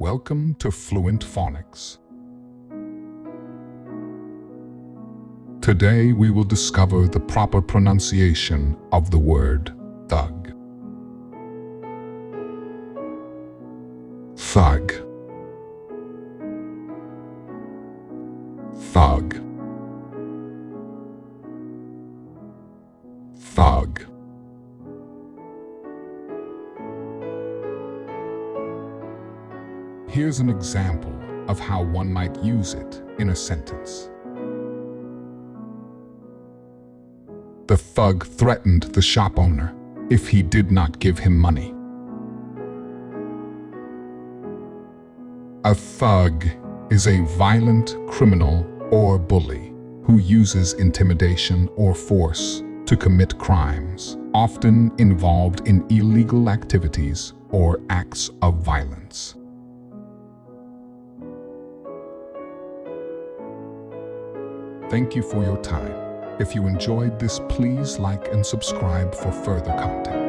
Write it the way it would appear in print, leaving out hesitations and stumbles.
Welcome to Fluent Phonics. Today we will discover the proper pronunciation of the word thug. Thug. Thug. Thug. Here's an example of how one might use it in a sentence. The thug threatened the shop owner if he did not give him money. A thug is a violent criminal or bully who uses intimidation or force to commit crimes, often involved in illegal activities or acts of violence. Thank you for your time. If you enjoyed this, please like and subscribe for further content.